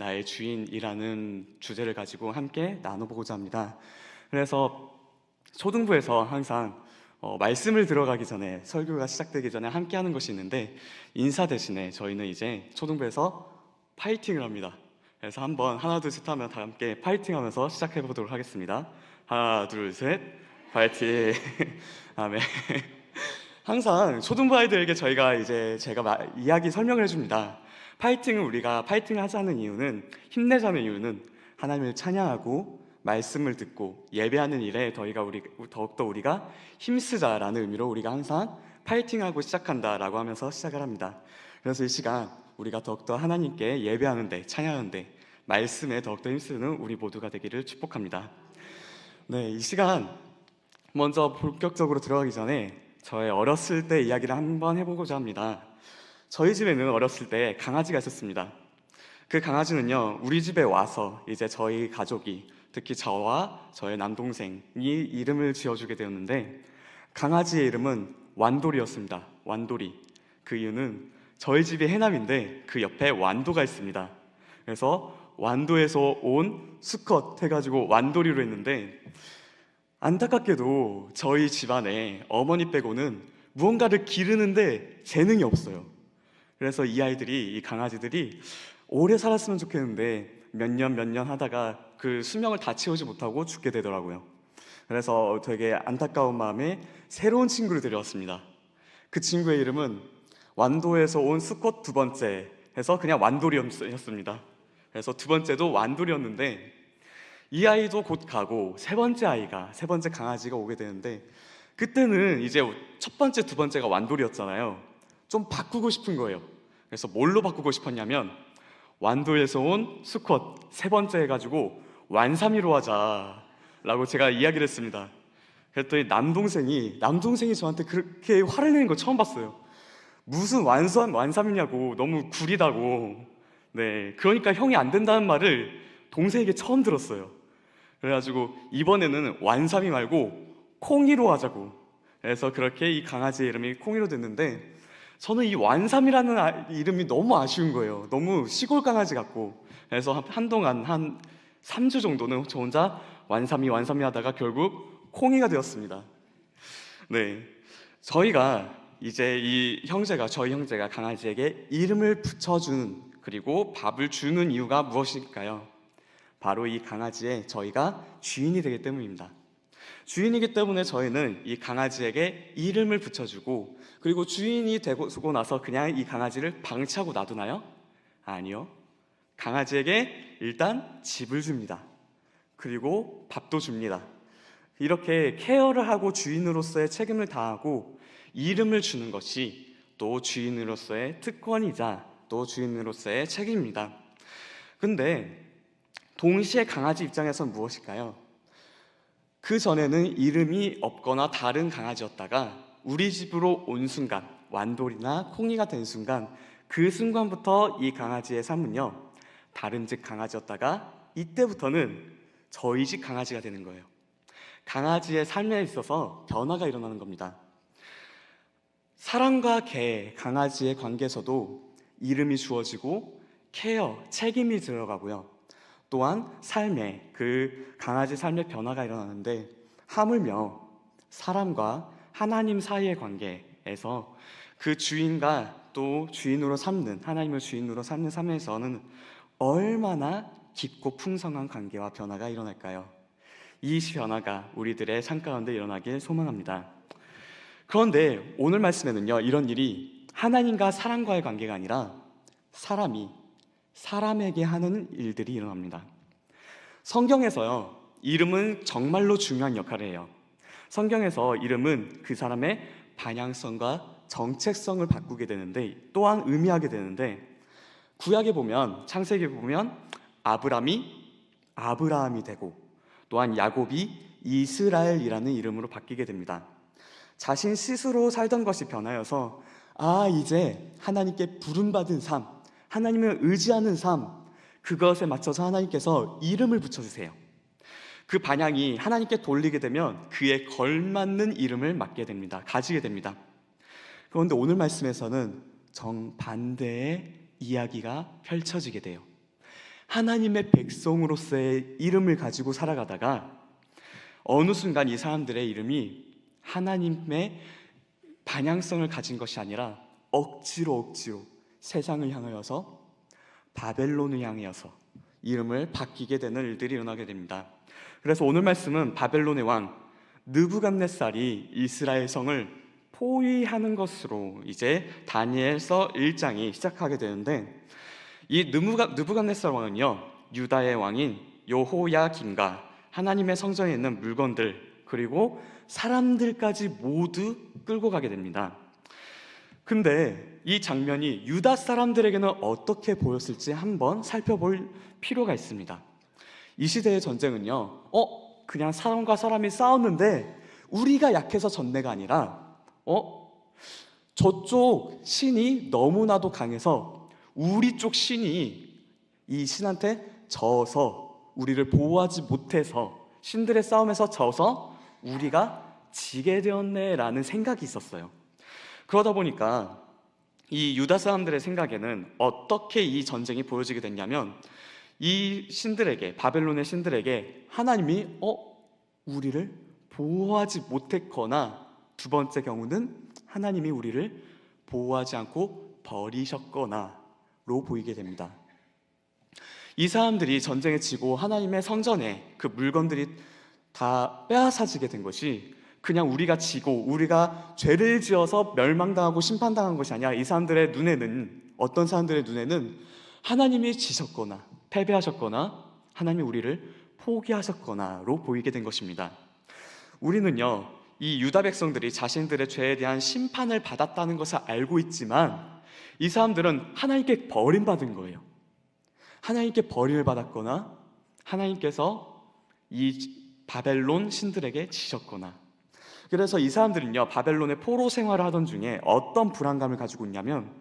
나의 주인이라는 주제를 가지고 함께 나눠보고자 합니다. 그래서 초등부에서 항상 말씀을 들어가기 전에, 설교가 시작되기 전에 함께 하는 것이 있는데, 인사 대신에 저희는 이제 초등부에서 파이팅을 합니다. 그래서 한번 하나 둘 셋 하면 다 함께 파이팅 하면서 시작해 보도록 하겠습니다. 하나 둘 셋 파이팅. 아멘. 항상 초등부 아이들에게 제가 이야기 설명을 해줍니다. 우리가 파이팅을 하자는 이유는, 힘내자는 이유는 하나님을 찬양하고 말씀을 듣고 예배하는 일에 더욱더 우리가 힘쓰자라는 의미로 우리가 항상 파이팅하고 시작한다라고 하면서 시작을 합니다. 그래서 이 시간 우리가 더욱더 하나님께 예배하는데, 찬양하는데, 말씀에 더욱더 힘쓰는 우리 모두가 되기를 축복합니다. 네, 이 시간 먼저 본격적으로 들어가기 전에 저의 어렸을 때 이야기를 한번 해보고자 합니다. 저희 집에는 어렸을 때 강아지가 있었습니다. 그 강아지는요, 우리 집에 와서 이제 저희 가족이, 특히 저와 저의 남동생이 이름을 지어주게 되었는데, 강아지의 이름은 완돌이였습니다. 완돌이. 그 이유는 저희 집이 해남인데 그 옆에 완도가 있습니다. 그래서 완도에서 온 수컷 해가지고 완돌이로 했는데, 안타깝게도 저희 집안에 어머니 빼고는 무언가를 기르는데 재능이 없어요. 그래서 이 강아지들이 오래 살았으면 좋겠는데 몇 년 하다가 그 수명을 다 채우지 못하고 죽게 되더라고요. 그래서 되게 안타까운 마음에 새로운 친구를 데려왔습니다. 그 친구의 이름은 완도에서 온 수컷 두 번째 해서 그냥 완돌이였습니다. 그래서 두 번째도 완돌이였는데, 이 아이도 곧 가고 세 번째 강아지가 오게 되는데, 그때는 이제 첫 번째, 두 번째가 완돌이였잖아요. 좀 바꾸고 싶은 거예요. 그래서 뭘로 바꾸고 싶었냐면, 완도에서 온 수컷 세 번째 해가지고 완삼이로 하자라고 제가 이야기를 했습니다. 그랬더니 남동생이 저한테 그렇게 화를 내는 거 처음 봤어요. 무슨 완삼이냐고, 너무 구리다고. 네, 그러니까 형이 안 된다는 말을 동생에게 처음 들었어요. 그래가지고 이번에는 완삼이 말고 콩이로 하자고. 그래서 그렇게 이 강아지의 이름이 콩이로 됐는데, 저는 이 완삼이라는 이름이 너무 아쉬운 거예요. 너무 시골 강아지 같고. 그래서 한동안 한 3주 정도는 저 혼자 완삼이 하다가 결국 콩이가 되었습니다. 네, 저희가 이제 저희 형제가 강아지에게 이름을 붙여주는, 그리고 밥을 주는 이유가 무엇일까요? 바로 이 강아지의 저희가 주인이 되기 때문입니다. 주인이기 때문에 저희는 이 강아지에게 이름을 붙여주고, 그리고 주인이 되고 나서 그냥 이 강아지를 방치하고 놔두나요? 아니요. 강아지에게 일단 집을 줍니다. 그리고 밥도 줍니다. 이렇게 케어를 하고 주인으로서의 책임을 다하고 이름을 주는 것이 또 주인으로서의 특권이자 또 주인으로서의 책임입니다. 근데 동시에 강아지 입장에선 무엇일까요? 그 전에는 이름이 없거나 다른 강아지였다가 우리 집으로 온 순간, 완돌이나 콩이가 된 순간, 그 순간부터 이 강아지의 삶은요, 다른 집 강아지였다가 이때부터는 저희 집 강아지가 되는 거예요. 강아지의 삶에 있어서 변화가 일어나는 겁니다. 사람과 강아지의 관계에서도 이름이 주어지고 케어, 책임이 들어가고요. 또한 그 강아지 삶의 변화가 일어나는데, 하물며 사람과 하나님 사이의 관계에서 그 주인과 또 하나님을 주인으로 삼는 삶에서는 얼마나 깊고 풍성한 관계와 변화가 일어날까요? 이 변화가 우리들의 삶 가운데 일어나길 소망합니다. 그런데 오늘 말씀에는요, 이런 일이 하나님과 사람과의 관계가 아니라 사람이 사람에게 하는 일들이 일어납니다. 성경에서요, 이름은 정말로 중요한 역할을 해요. 성경에서 이름은 그 사람의 방향성과 정체성을 바꾸게 되는데, 또한 의미하게 되는데, 구약에 보면, 창세기에 보면 아브라함이 되고, 또한 야곱이 이스라엘이라는 이름으로 바뀌게 됩니다. 자신 스스로 살던 것이 변하여서 이제 하나님께 부름받은 삶, 하나님을 의지하는 삶, 그것에 맞춰서 하나님께서 이름을 붙여주세요. 그 반향이 하나님께 돌리게 되면 그에 걸맞는 이름을 가지게 됩니다. 그런데 오늘 말씀에서는 정반대의 이야기가 펼쳐지게 돼요. 하나님의 백성으로서의 이름을 가지고 살아가다가 어느 순간 이 사람들의 이름이 하나님의 반향성을 가진 것이 아니라 억지로 세상을 향하여서, 바벨론을 향하여서 이름을 바뀌게 되는 일들이 일어나게 됩니다. 그래서 오늘 말씀은 바벨론의 왕 느부갓네살이 이스라엘 성을 포위하는 것으로 이제 다니엘서 1장이 시작하게 되는데, 이 느부갓네살 왕은요, 유다의 왕인 여호야김과 하나님의 성전에 있는 물건들 그리고 사람들까지 모두 끌고 가게 됩니다. 근데 이 장면이 유다 사람들에게는 어떻게 보였을지 한번 살펴볼 필요가 있습니다. 이 시대의 전쟁은요, 그냥 사람과 사람이 싸웠는데 우리가 약해서 전내가 아니라 저쪽 신이 너무나도 강해서 우리 쪽 신이 이 신한테 져서, 우리를 보호하지 못해서, 신들의 싸움에서 져서 우리가 지게 되었네라는 생각이 있었어요. 그러다 보니까 이 유다 사람들의 생각에는 어떻게 이 전쟁이 보여지게 됐냐면, 이 신들에게, 바벨론의 신들에게 하나님이 우리를 보호하지 못했거나, 두 번째 경우는 하나님이 우리를 보호하지 않고 버리셨거나로 보이게 됩니다. 이 사람들이 전쟁에 지고 하나님의 성전에 그 물건들이 다 빼앗아지게 된 것이 그냥 우리가 지고 우리가 죄를 지어서 멸망당하고 심판당한 것이 아니라, 이 사람들의 눈에는, 어떤 사람들의 눈에는 하나님이 지셨거나 패배하셨거나 하나님이 우리를 포기하셨거나로 보이게 된 것입니다. 우리는요, 이 유다 백성들이 자신들의 죄에 대한 심판을 받았다는 것을 알고 있지만, 이 사람들은 하나님께 버림받은 거예요. 하나님께 버림을 받았거나 하나님께서 이 바벨론 신들에게 지셨거나. 그래서 이 사람들은요, 바벨론의 포로 생활을 하던 중에 어떤 불안감을 가지고 있냐면,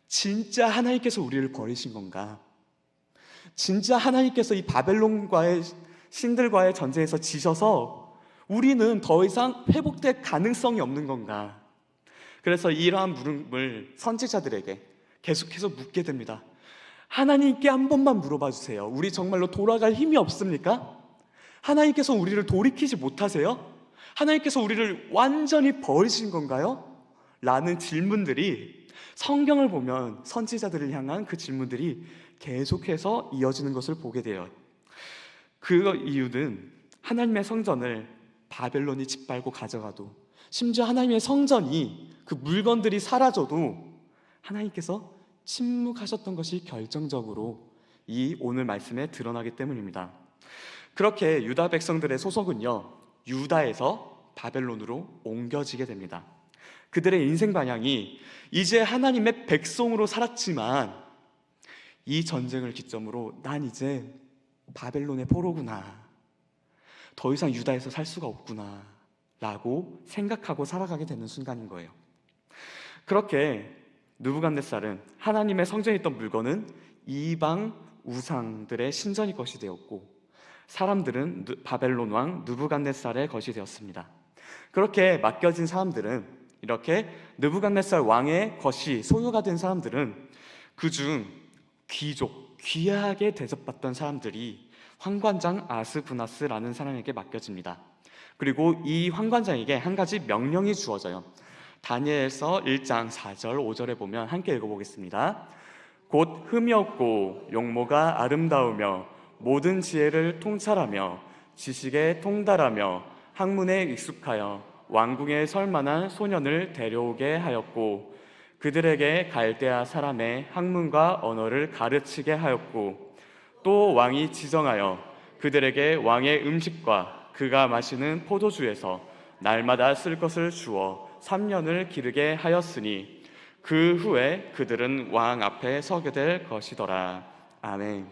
진짜 하나님께서 우리를 버리신 건가? 진짜 하나님께서 이 바벨론과의 신들과의 전쟁에서 지셔서 우리는 더 이상 회복될 가능성이 없는 건가? 그래서 이러한 물음을 선지자들에게 계속해서 묻게 됩니다. 하나님께 한 번만 물어봐 주세요. 우리 정말로 돌아갈 힘이 없습니까? 하나님께서 우리를 돌이키지 못하세요? 하나님께서 우리를 완전히 버리신 건가요? 라는 질문들이, 성경을 보면 선지자들을 향한 그 질문들이 계속해서 이어지는 것을 보게 돼요. 그 이유는 하나님의 성전을 바벨론이 짓밟고 가져가도, 심지어 하나님의 성전이, 그 물건들이 사라져도 하나님께서 침묵하셨던 것이 결정적으로 이 오늘 말씀에 드러나기 때문입니다. 그렇게 유다 백성들의 소속은요, 유다에서 바벨론으로 옮겨지게 됩니다. 그들의 인생 방향이 이제 하나님의 백성으로 살았지만, 이 전쟁을 기점으로 난 이제 바벨론의 포로구나, 더 이상 유다에서 살 수가 없구나 라고 생각하고 살아가게 되는 순간인 거예요. 그렇게 느부갓네살은 하나님의 성전에 있던 물건은 이방 우상들의 신전이 것이 되었고, 사람들은 바벨론 왕 느부갓네살의 것이 되었습니다. 그렇게 맡겨진 사람들은, 이렇게 느부갓네살 왕의 것이 소유가 된 사람들은, 그중 귀족, 귀하게 대접받던 사람들이 환관장 아스부나스라는 사람에게 맡겨집니다. 그리고 이 환관장에게 한 가지 명령이 주어져요. 다니엘서 1장 4절 5절에 보면 함께 읽어보겠습니다. 곧 흠이 없고 용모가 아름다우며 모든 지혜를 통찰하며 지식에 통달하며 학문에 익숙하여 왕궁에 설 만한 소년을 데려오게 하였고, 그들에게 갈대아 사람의 학문과 언어를 가르치게 하였고, 또 왕이 지정하여 그들에게 왕의 음식과 그가 마시는 포도주에서 날마다 쓸 것을 주어 3년을 기르게 하였으니, 그 후에 그들은 왕 앞에 서게 될 것이더라. 아멘.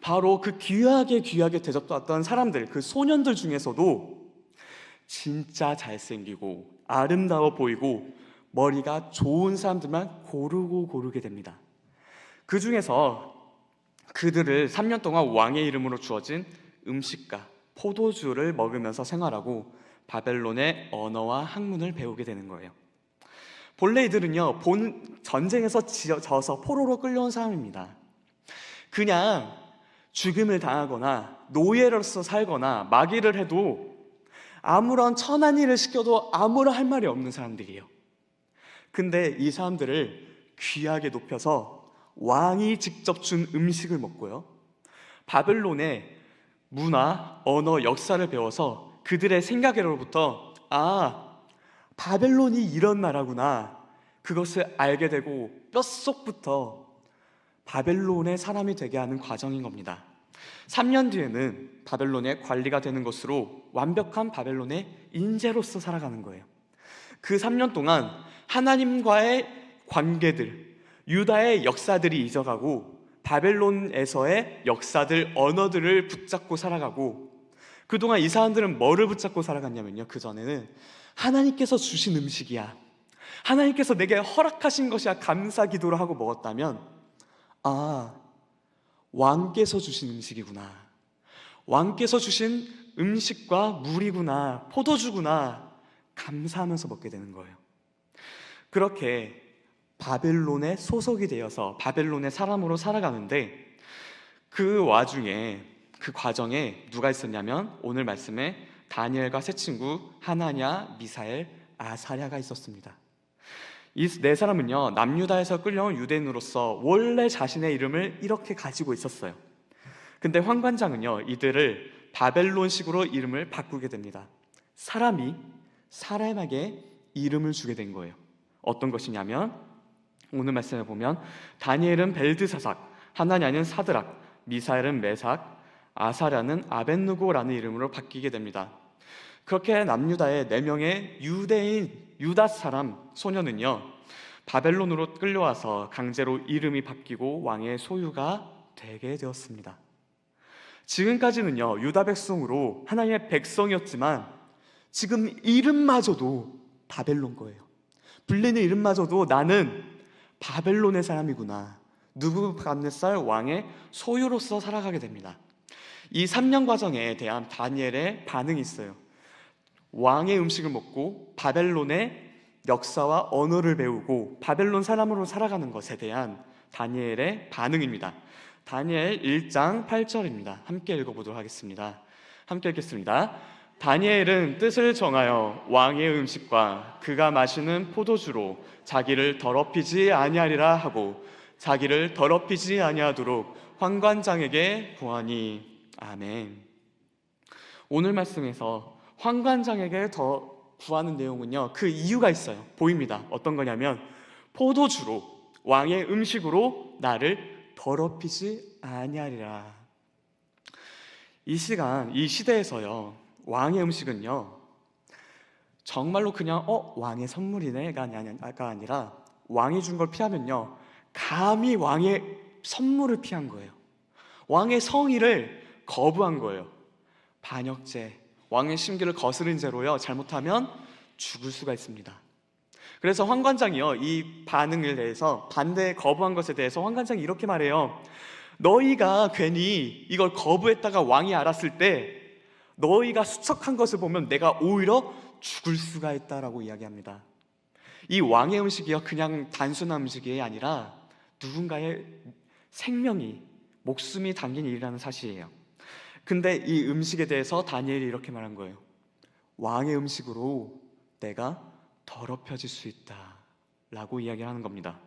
바로 그 귀하게 대접받던 사람들, 그 소년들 중에서도 진짜 잘생기고 아름다워 보이고 머리가 좋은 사람들만 고르게 됩니다. 그 중에서 그들을 3년 동안 왕의 이름으로 주어진 음식과 포도주를 먹으면서 생활하고 바벨론의 언어와 학문을 배우게 되는 거예요. 본래 이들은요, 전쟁에서 져서 포로로 끌려온 사람입니다. 그냥 죽음을 당하거나 노예로서 살거나 마귀를 해도 아무런 천한 일을 시켜도 아무런 할 말이 없는 사람들이에요. 근데 이 사람들을 귀하게 높여서 왕이 직접 준 음식을 먹고요, 바벨론의 문화, 언어, 역사를 배워서 그들의 생각으로부터 바벨론이 이런 나라구나, 그것을 알게 되고 뼛속부터 바벨론의 사람이 되게 하는 과정인 겁니다. 3년 뒤에는 바벨론의 관리가 되는 것으로 완벽한 바벨론의 인재로서 살아가는 거예요. 그 3년 동안 하나님과의 관계들, 유다의 역사들이 잊어가고 바벨론에서의 역사들, 언어들을 붙잡고 살아가고, 그동안 이 사람들은 뭐를 붙잡고 살아갔냐면요, 그전에는 하나님께서 주신 음식이야, 하나님께서 내게 허락하신 것이야 감사 기도를 하고 먹었다면, 왕께서 주신 음식이구나, 왕께서 주신 음식과 물이구나, 포도주구나, 감사하면서 먹게 되는 거예요. 그렇게 바벨론에 소속이 되어서 바벨론의 사람으로 살아가는데, 그 와중에, 그 과정에 누가 있었냐면 오늘 말씀에 다니엘과 세 친구 하나냐, 미사엘, 아사랴가 있었습니다. 이 네 사람은요, 남유다에서 끌려온 유대인으로서 원래 자신의 이름을 이렇게 가지고 있었어요. 근데 환관장은요, 이들을 바벨론식으로 이름을 바꾸게 됩니다. 사람이 사람에게 이름을 주게 된 거예요. 어떤 것이냐면 오늘 말씀에 보면 다니엘은 벨드사삭, 하나냐는 사드락, 미사엘은 메삭, 아사랴는 아벳느고라는 이름으로 바뀌게 됩니다. 그렇게 남유다의 4명의 유대인 유다 사람 소녀는요, 바벨론으로 끌려와서 강제로 이름이 바뀌고 왕의 소유가 되게 되었습니다. 지금까지는요, 유다 백성으로 하나님의 백성이었지만 지금 이름마저도 바벨론 거예요. 불리는 이름마저도 나는 바벨론의 사람이구나, 느부갓네살 왕의 소유로서 살아가게 됩니다. 이 3년 과정에 대한 다니엘의 반응이 있어요. 왕의 음식을 먹고 바벨론의 역사와 언어를 배우고 바벨론 사람으로 살아가는 것에 대한 다니엘의 반응입니다. 다니엘 1장 8절입니다. 함께 읽어보도록 하겠습니다. 함께 읽겠습니다. 다니엘은 뜻을 정하여 왕의 음식과 그가 마시는 포도주로 자기를 더럽히지 아니하리라 하고 자기를 더럽히지 아니하도록 환관장에게 구하니. 아멘. 오늘 말씀에서 환관장에게 더 구하는 내용은요, 그 이유가 있어요. 보입니다. 어떤 거냐면 포도주로, 왕의 음식으로 나를 더럽히지 아니하리라. 이 시간, 이 시대에서요, 왕의 음식은요, 정말로 그냥 왕의 선물이네가 아니라 왕이 준 걸 피하면요, 감히 왕의 선물을 피한 거예요. 왕의 성의를 거부한 거예요. 반역죄, 왕의 심기를 거스른 죄로요, 잘못하면 죽을 수가 있습니다. 그래서 환관장이요, 이 반응에 대해서, 반대 거부한 것에 대해서 환관장이 이렇게 말해요. 너희가 괜히 이걸 거부했다가 왕이 알았을 때 너희가 수척한 것을 보면 내가 오히려 죽을 수가 있다라고 이야기합니다. 이 왕의 음식이요, 그냥 단순한 음식이 아니라 누군가의 생명이, 목숨이 담긴 일이라는 사실이에요. 근데 이 음식에 대해서 다니엘이 이렇게 말한 거예요. 왕의 음식으로 내가 더럽혀질 수 있다 라고 이야기를 하는 겁니다.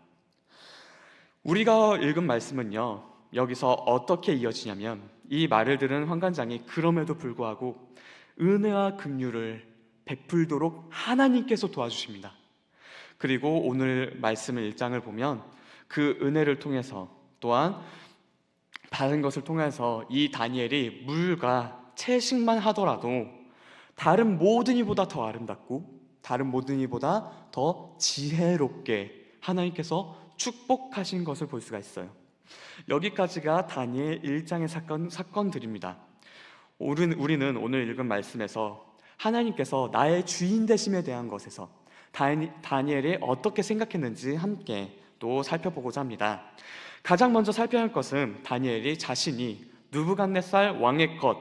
우리가 읽은 말씀은요, 여기서 어떻게 이어지냐면 이 말을 들은 환관장이 그럼에도 불구하고 은혜와 긍휼을 베풀도록 하나님께서 도와주십니다. 그리고 오늘 말씀의 1장을 보면 그 은혜를 통해서, 또한 다른 것을 통해서 이 다니엘이 물과 채식만 하더라도 다른 모든 이보다 더 아름답고 다른 모든 이보다 더 지혜롭게 하나님께서 축복하신 것을 볼 수가 있어요. 여기까지가 다니엘 1장의 사건들입니다. 우리는 오늘 읽은 말씀에서 하나님께서 나의 주인 되심에 대한 것에서 다니엘이 어떻게 생각했는지 함께 또 살펴보고자 합니다. 가장 먼저 살펴야 할 것은 다니엘이 자신이 느부갓네살 왕의 것,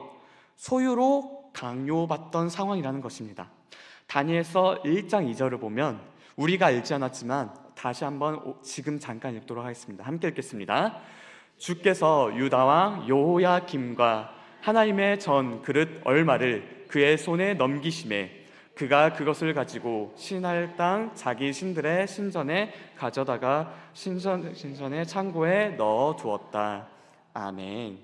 소유로 강요받던 상황이라는 것입니다. 다니엘서 1장 2절을 보면 우리가 읽지 않았지만 다시 한번 지금 잠깐 읽도록 하겠습니다. 함께 읽겠습니다. 주께서 유다 왕 여호야김과 하나님의 전 그릇 얼마를 그의 손에 넘기심에 그가 그것을 가지고 신할 땅 자기 신들의 신전에 가져다가 신전의 창고에 넣어 두었다. 아멘.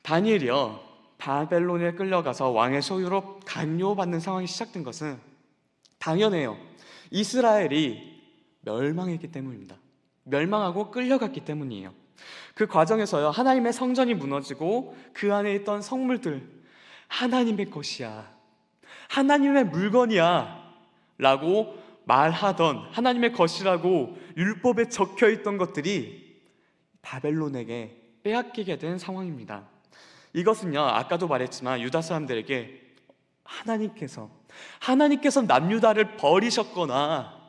다니엘이요, 바벨론에 끌려가서 왕의 소유로 강요받는 상황이 시작된 것은 당연해요. 이스라엘이 멸망했기 때문입니다. 멸망하고 끌려갔기 때문이에요. 그 과정에서요, 하나님의 성전이 무너지고 그 안에 있던 성물들, 하나님의 것이야, 하나님의 물건이야 라고 말하던, 하나님의 것이라고 율법에 적혀있던 것들이 바벨론에게 빼앗기게 된 상황입니다. 이것은요, 아까도 말했지만 유다 사람들에게 하나님께서 남유다를 버리셨거나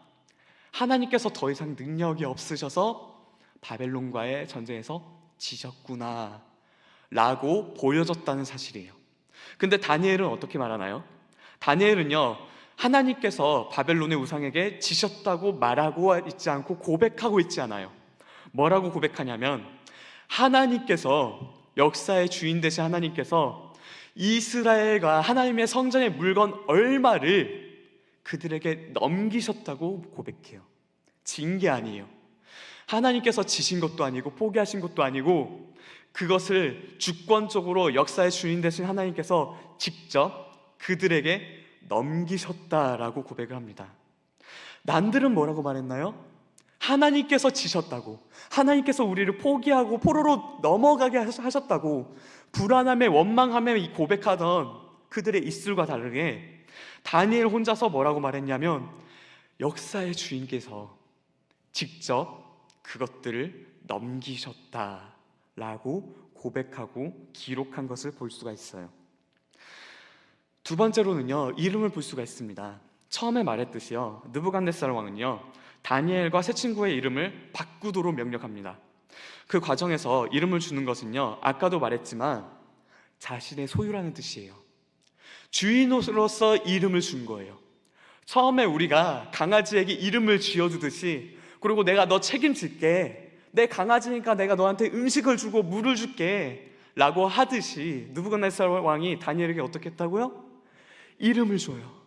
하나님께서 더 이상 능력이 없으셔서 바벨론과의 전쟁에서 지셨구나 라고 보여줬다는 사실이에요. 근데 다니엘은 어떻게 말하나요? 다니엘은요, 하나님께서 바벨론의 우상에게 지셨다고 말하고 있지 않고 고백하고 있지 않아요. 뭐라고 고백하냐면, 하나님께서, 역사의 주인 되신 하나님께서 이스라엘과 하나님의 성전의 물건 얼마를 그들에게 넘기셨다고 고백해요. 진 게 아니에요. 하나님께서 지신 것도 아니고 포기하신 것도 아니고, 그것을 주권적으로 역사의 주인 되신 하나님께서 직접 그들에게 넘기셨다라고 고백을 합니다. 난들은 뭐라고 말했나요? 하나님께서 지셨다고, 하나님께서 우리를 포기하고 포로로 넘어가게 하셨다고 불안함에 원망함에 고백하던 그들의 입술과 다르게 다니엘 혼자서 뭐라고 말했냐면, 역사의 주인께서 직접 그것들을 넘기셨다라고 고백하고 기록한 것을 볼 수가 있어요. 두 번째로는요, 이름을 볼 수가 있습니다. 처음에 말했듯이요, 느부갓네살 왕은요, 다니엘과 세 친구의 이름을 바꾸도록 명령합니다. 그 과정에서 이름을 주는 것은요, 아까도 말했지만 자신의 소유라는 뜻이에요. 주인으로서 이름을 준 거예요. 처음에 우리가 강아지에게 이름을 지어주듯이, 그리고 내가 너 책임질게, 내 강아지니까 내가 너한테 음식을 주고 물을 줄게 라고 하듯이 느부갓네살 왕이 다니엘에게 어떻게 했다고요? 이름을 줘요.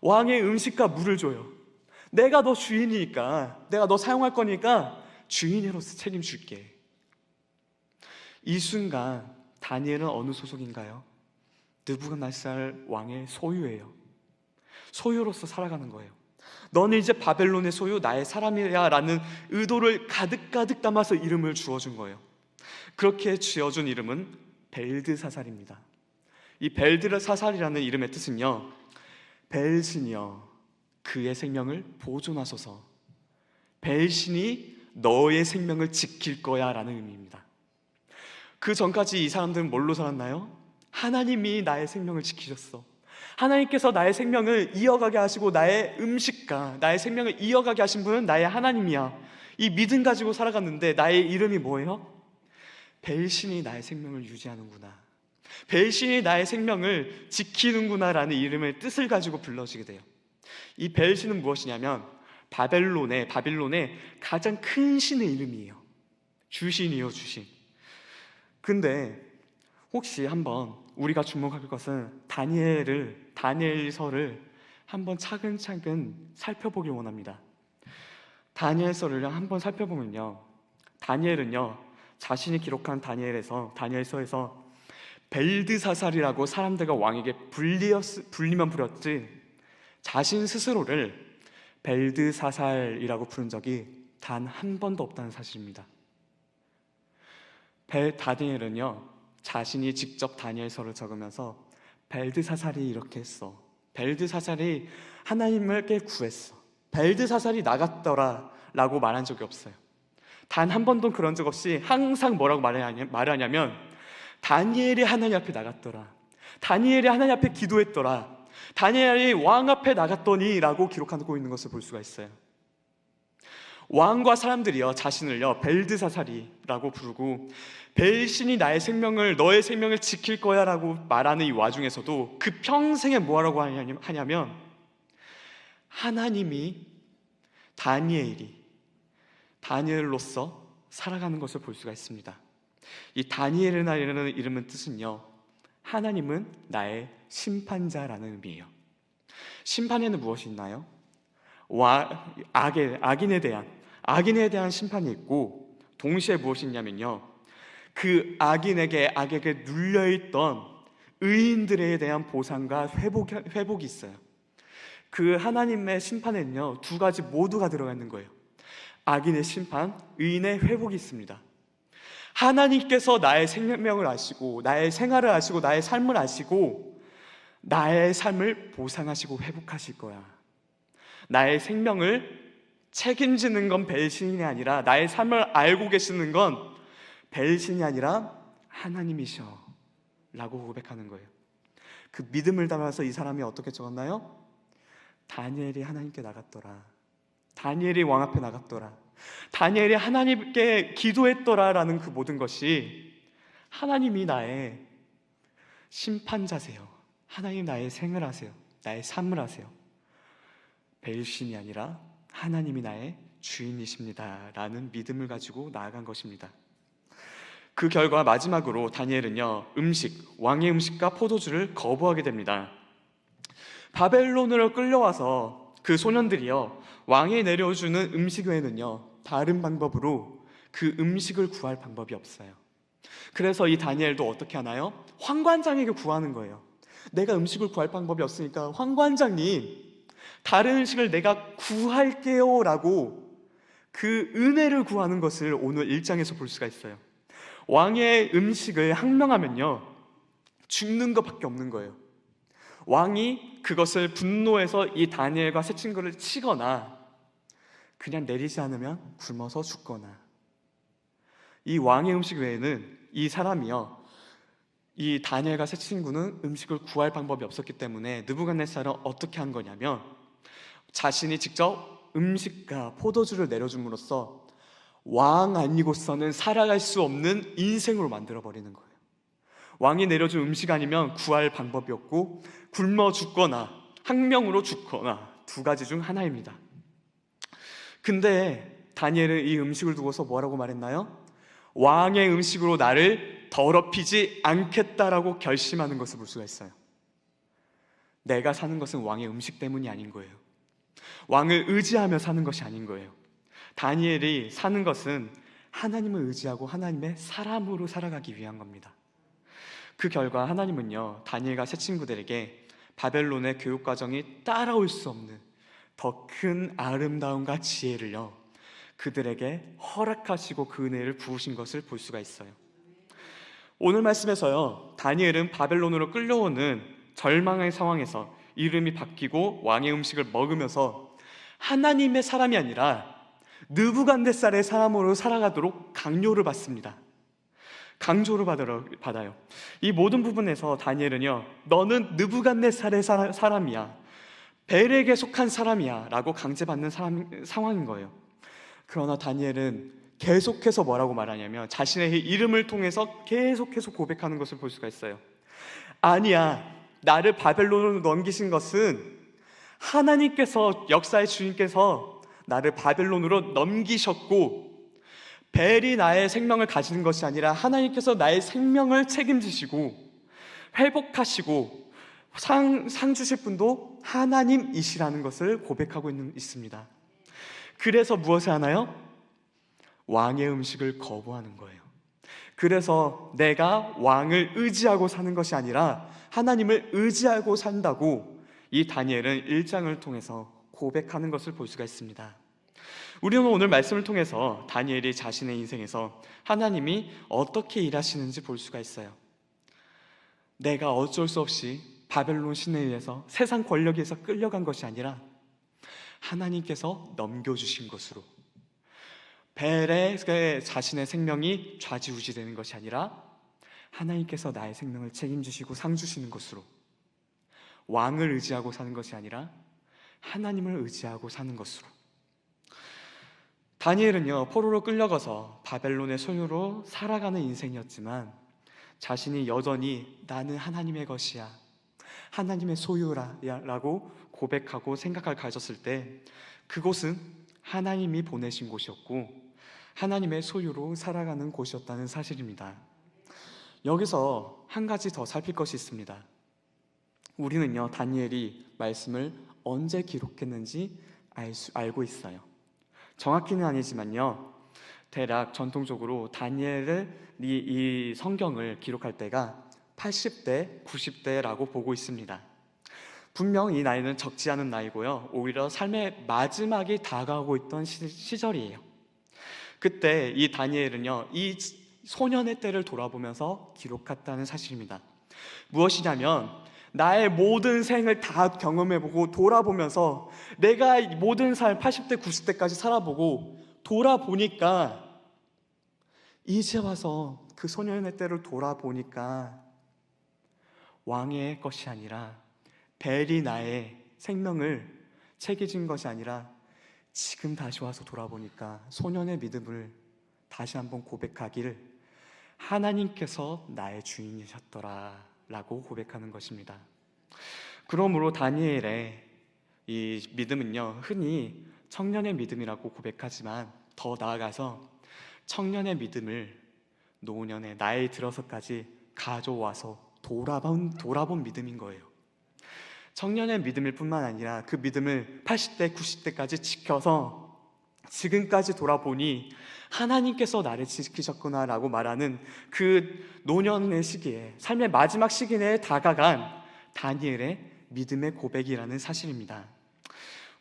왕의 음식과 물을 줘요. 내가 너 주인이니까, 내가 너 사용할 거니까 주인으로서 책임줄게. 이 순간 다니엘은 어느 소속인가요? 느부갓네살 왕의 소유예요. 소유로서 살아가는 거예요. 너는 이제 바벨론의 소유, 나의 사람이야 라는 의도를 가득가득 담아서 이름을 주어준 거예요. 그렇게 지어준 이름은 벨드사살입니다. 이 벨드사살이라는 이름의 뜻은요, 벨신이여 그의 생명을 보존하소서, 벨신이 너의 생명을 지킬 거야 라는 의미입니다. 그 전까지 이 사람들은 뭘로 살았나요? 하나님이 나의 생명을 지키셨어, 하나님께서 나의 생명을 이어가게 하시고 나의 음식과 나의 생명을 이어가게 하신 분은 나의 하나님이야, 이 믿음 가지고 살아갔는데 나의 이름이 뭐예요? 벨신이 나의 생명을 유지하는구나, 벨신이 나의 생명을 지키는구나 라는 이름의 뜻을 가지고 불러지게 돼요. 이 벨신은 무엇이냐면 바벨론의 가장 큰 신의 이름이에요. 주신이요, 주신. 근데 혹시 한번 우리가 주목할 것은 다니엘서를 한번 차근차근 살펴보길 원합니다. 다니엘서를 한번 살펴보면요, 다니엘은요, 자신이 기록한 다니엘서에서 벨드사살이라고 사람들과 왕에게 불리면 부렸지 자신 스스로를 벨드사살이라고 부른 적이 단 한 번도 없다는 사실입니다. 다니엘은요, 자신이 직접 다니엘서를 적으면서 벨드사살이 이렇게 했어, 벨드사살이 하나님께 구했어, 벨드사살이 나갔더라 라고 말한 적이 없어요. 단 한 번도 그런 적 없이 항상 뭐라고 말하냐면 다니엘이 하나님 앞에 나갔더라, 다니엘이 하나님 앞에 기도했더라, 다니엘이 왕 앞에 나갔더니 라고 기록하고 있는 것을 볼 수가 있어요. 왕과 사람들이요, 자신을요 벨드사살이라고 부르고 벨신이 너의 생명을 지킬 거야 라고 말하는 이 와중에서도 그 평생에 뭐라고 하냐면 하나님이 다니엘로서 살아가는 것을 볼 수가 있습니다. 이 다니엘이라는 이름은 뜻은요, 하나님은 나의 심판자라는 의미예요. 심판에는 무엇이 있나요? 악인에 대한 심판이 있고, 동시에 무엇이 있냐면요, 그 악에게 눌려있던 의인들에 대한 보상과 회복이 있어요. 그 하나님의 심판에는요, 두 가지 모두가 들어가 있는 거예요. 악인의 심판, 의인의 회복이 있습니다. 하나님께서 나의 생명을 아시고, 나의 생활을 아시고, 나의 삶을 아시고, 나의 삶을 보상하시고 회복하실 거야. 나의 생명을 책임지는 건 배신이 아니라, 나의 삶을 알고 계시는 건 배신이 아니라 하나님이셔 라고 고백하는 거예요. 그 믿음을 담아서 이 사람이 어떻게 적었나요? 다니엘이 하나님께 나갔더라, 다니엘이 왕 앞에 나갔더라, 다니엘이 하나님께 기도했더라 라는 그 모든 것이 하나님이 나의 심판자세요. 하나님 나의 생을 하세요. 나의 삶을 하세요. 배신이 아니라 하나님이 나의 주인이십니다 라는 믿음을 가지고 나아간 것입니다. 그 결과 마지막으로 다니엘은요, 왕의 음식과 포도주를 거부하게 됩니다. 바벨론으로 끌려와서 그 소년들이요, 왕이 내려주는 음식 외에는요, 다른 방법으로 그 음식을 구할 방법이 없어요. 그래서 이 다니엘도 어떻게 하나요? 황관장에게 구하는 거예요. 내가 음식을 구할 방법이 없으니까 황관장님, 다른 음식을 내가 구할게요 라고 그 은혜를 구하는 것을 오늘 1장에서 볼 수가 있어요. 왕의 음식을 항명하면요, 죽는 것밖에 없는 거예요. 왕이 그것을 분노해서 이 다니엘과 세 친구를 치거나 그냥 내리지 않으면 굶어서 죽거나. 이 왕의 음식 외에는 이 사람이요, 이 다니엘과 세 친구는 음식을 구할 방법이 없었기 때문에 느부갓네살은 어떻게 한 거냐면, 자신이 직접 음식과 포도주를 내려줌으로써 왕 아니고서는 살아갈 수 없는 인생으로 만들어버리는 거예요. 왕이 내려준 음식 아니면 구할 방법이 없고, 굶어 죽거나 항명으로 죽거나 두 가지 중 하나입니다. 근데 다니엘은 이 음식을 두고서 뭐라고 말했나요? 왕의 음식으로 나를 더럽히지 않겠다라고 결심하는 것을 볼 수가 있어요. 내가 사는 것은 왕의 음식 때문이 아닌 거예요. 왕을 의지하며 사는 것이 아닌 거예요. 다니엘이 사는 것은 하나님을 의지하고 하나님의 사람으로 살아가기 위한 겁니다. 그 결과 하나님은요, 다니엘과 세 친구들에게 바벨론의 교육 과정이 따라올 수 없는 더 큰 아름다움과 지혜를요, 그들에게 허락하시고 그 은혜를 부으신 것을 볼 수가 있어요. 오늘 말씀에서요, 다니엘은 바벨론으로 끌려오는 절망의 상황에서 이름이 바뀌고 왕의 음식을 먹으면서 하나님의 사람이 아니라 느부갓네살의 사람으로 살아가도록 강요를 받습니다. 강조를 받아요. 이 모든 부분에서 다니엘은요, 너는 느부갓네살의 사람이야, 벨에게 속한 사람이야 라고 강제받는 상황인 거예요. 그러나 다니엘은 계속해서 뭐라고 말하냐면, 자신의 이름을 통해서 계속해서 고백하는 것을 볼 수가 있어요. 아니야, 나를 바벨론으로 넘기신 것은 하나님께서, 역사의 주님께서 나를 바벨론으로 넘기셨고, 벨이 나의 생명을 가지는 것이 아니라 하나님께서 나의 생명을 책임지시고 회복하시고 상 주실 분도 하나님이시라는 것을 고백하고 있습니다. 그래서 무엇을 하나요? 왕의 음식을 거부하는 거예요. 그래서 내가 왕을 의지하고 사는 것이 아니라 하나님을 의지하고 산다고 이 다니엘은 1장을 통해서 고백하는 것을 볼 수가 있습니다. 우리는 오늘 말씀을 통해서 다니엘이 자신의 인생에서 하나님이 어떻게 일하시는지 볼 수가 있어요. 내가 어쩔 수 없이 바벨론 신에 의해서 세상 권력에 의해서 끌려간 것이 아니라 하나님께서 넘겨주신 것으로, 벨에 자신의 생명이 좌지우지되는 것이 아니라 하나님께서 나의 생명을 책임지시고 상 주시는 것으로, 왕을 의지하고 사는 것이 아니라 하나님을 의지하고 사는 것으로. 다니엘은요, 포로로 끌려가서 바벨론의 소유로 살아가는 인생이었지만 자신이 여전히 나는 하나님의 것이야, 하나님의 소유라고 고백하고 생각을 가졌을 때 그곳은 하나님이 보내신 곳이었고 하나님의 소유로 살아가는 곳이었다는 사실입니다. 여기서 한 가지 더 살필 것이 있습니다. 우리는요, 다니엘이 말씀을 언제 기록했는지 알고 있어요. 정확히는 아니지만요, 대략 전통적으로 다니엘을 이 성경을 기록할 때가 80대, 90대라고 보고 있습니다. 분명 이 나이는 적지 않은 나이고요, 오히려 삶의 마지막이 다가오고 있던 시절이에요. 그때 이 다니엘은요, 이 소년의 때를 돌아보면서 기록했다는 사실입니다. 무엇이냐면, 나의 모든 생을 다 경험해보고 돌아보면서 내가 모든 삶 80대, 90대까지 살아보고 돌아보니까, 이제 와서 그 소년의 때를 돌아보니까 왕의 것이 아니라 벨이 나의 생명을 책임진 것이 아니라 지금 다시 와서 돌아보니까 소년의 믿음을 다시 한번 고백하기를 하나님께서 나의 주인이셨더라 라고 고백하는 것입니다. 그러므로 다니엘의 이 믿음은요, 흔히 청년의 믿음이라고 고백하지만 더 나아가서 청년의 믿음을 노년의 나이 들어서까지 가져와서 돌아본 믿음인 거예요. 청년의 믿음일 뿐만 아니라 그 믿음을 80대, 90대까지 지켜서 지금까지 돌아보니 하나님께서 나를 지키셨구나 라고 말하는 그 노년의 시기에, 삶의 마지막 시기에 다가간 다니엘의 믿음의 고백이라는 사실입니다.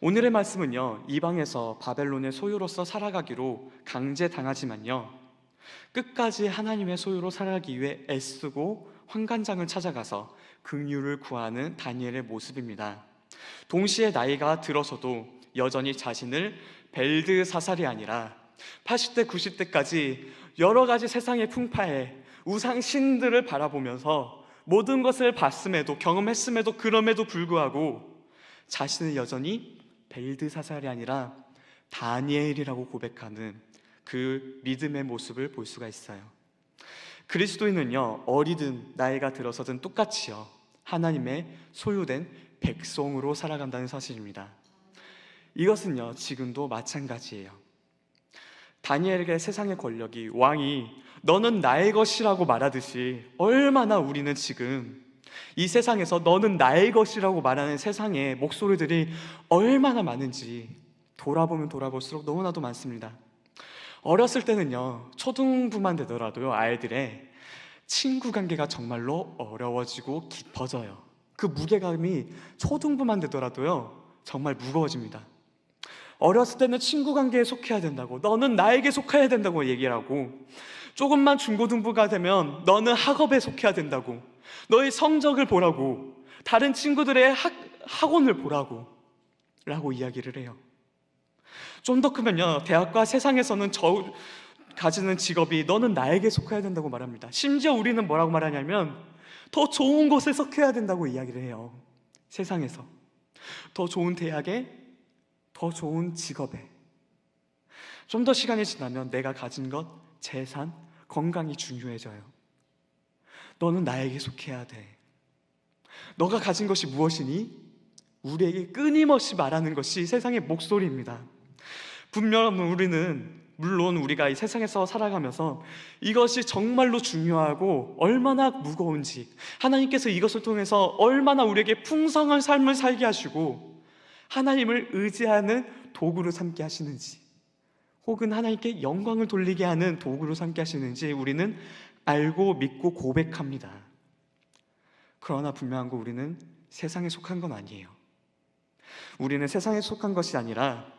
오늘의 말씀은요, 이방에서 바벨론의 소유로서 살아가기로 강제당하지만요, 끝까지 하나님의 소유로 살아가기 위해 애쓰고 환관장을 찾아가서 긍휼을 구하는 다니엘의 모습입니다. 동시에 나이가 들어서도 여전히 자신을 벨드사살이 아니라 80대, 90대까지 여러 가지 세상의 풍파에 우상 신들을 바라보면서 모든 것을 봤음에도, 경험했음에도, 그럼에도 불구하고 자신은 여전히 벨드사살이 아니라 다니엘이라고 고백하는 그 믿음의 모습을 볼 수가 있어요. 그리스도인은요, 어리든 나이가 들어서든 똑같이요, 하나님의 소유된 백성으로 살아간다는 사실입니다. 이것은요, 지금도 마찬가지예요. 다니엘에게 세상의 권력이, 왕이 너는 나의 것이라고 말하듯이 얼마나 우리는 지금 이 세상에서 너는 나의 것이라고 말하는 세상의 목소리들이 얼마나 많은지 돌아보면 돌아볼수록 너무나도 많습니다. 어렸을 때는요, 초등부만 되더라도요, 아이들의 친구 관계가 정말로 어려워지고 깊어져요. 그 무게감이 초등부만 되더라도요, 정말 무거워집니다. 어렸을 때는 친구 관계에 속해야 된다고, 너는 나에게 속해야 된다고 얘기를 하고, 조금만 중고등부가 되면 너는 학업에 속해야 된다고, 너의 성적을 보라고, 다른 친구들의 학원을 보라고 라고 이야기를 해요. 좀 더 크면요, 대학과 세상에서는 가지는 직업이 너는 나에게 속해야 된다고 말합니다. 심지어 우리는 뭐라고 말하냐면 더 좋은 곳에 속해야 된다고 이야기를 해요. 세상에서 더 좋은 대학에, 더 좋은 직업에. 좀 더 시간이 지나면 내가 가진 것, 재산, 건강이 중요해져요. 너는 나에게 속해야 돼. 너가 가진 것이 무엇이니? 우리에게 끊임없이 말하는 것이 세상의 목소리입니다. 분명 물론 우리가 이 세상에서 살아가면서 이것이 정말로 중요하고 얼마나 무거운지, 하나님께서 이것을 통해서 얼마나 우리에게 풍성한 삶을 살게 하시고 하나님을 의지하는 도구로 삼게 하시는지, 혹은 하나님께 영광을 돌리게 하는 도구로 삼게 하시는지 우리는 알고 믿고 고백합니다. 그러나 분명한 거, 우리는 세상에 속한 건 아니에요. 우리는 세상에 속한 것이 아니라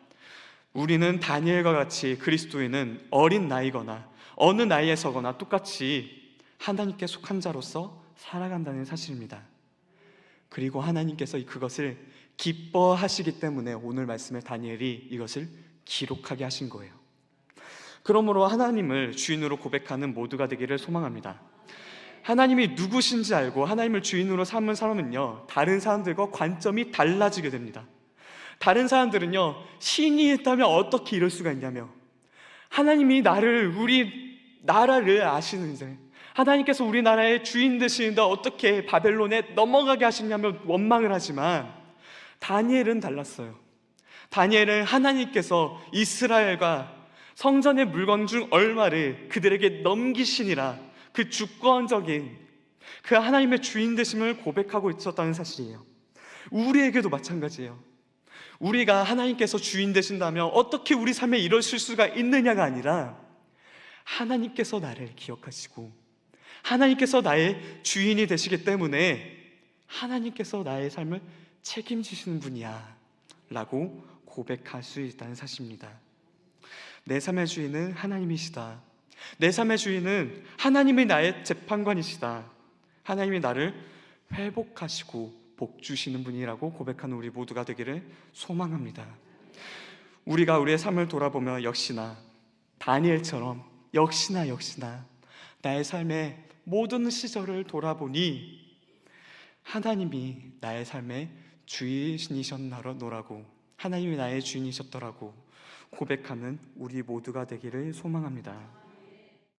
우리는 다니엘과 같이 그리스도인은 어린 나이거나 어느 나이에서거나 똑같이 하나님께 속한 자로서 살아간다는 사실입니다. 그리고 하나님께서 그것을 기뻐하시기 때문에 오늘 말씀에 다니엘이 이것을 기록하게 하신 거예요. 그러므로 하나님을 주인으로 고백하는 모두가 되기를 소망합니다. 하나님이 누구신지 알고 하나님을 주인으로 삼은 사람은요, 다른 사람들과 관점이 달라지게 됩니다. 다른 사람들은요, 신이 있다면 어떻게 이럴 수가 있냐며, 하나님이 우리 나라를 아시는데, 하나님께서 우리나라의 주인 되시는데 어떻게 바벨론에 넘어가게 하시냐며 원망을 하지만, 다니엘은 달랐어요. 다니엘은 하나님께서 이스라엘과 성전의 물건 중 얼마를 그들에게 넘기시니라, 그 주권적인 그 하나님의 주인 되심을 고백하고 있었다는 사실이에요. 우리에게도 마찬가지예요. 우리가 하나님께서 주인 되신다면 어떻게 우리 삶에 이러실 수가 있느냐가 아니라, 하나님께서 나를 기억하시고 하나님께서 나의 주인이 되시기 때문에 하나님께서 나의 삶을 책임지시는 분이야 라고 고백할 수 있다는 사실입니다. 내 삶의 주인은 하나님이시다. 내 삶의 주인은 하나님이 나의 재판관이시다. 하나님이 나를 회복하시고 복 주시는 분이라고 고백하는 우리 모두가 되기를 소망합니다. 우리가 우리의 삶을 돌아보며 역시나 다니엘처럼 역시나 나의 삶의 모든 시절을 돌아보니 하나님이 나의 삶의 주인이셨노라고, 하나님이 나의 주인이셨더라고 고백하는 우리 모두가 되기를 소망합니다.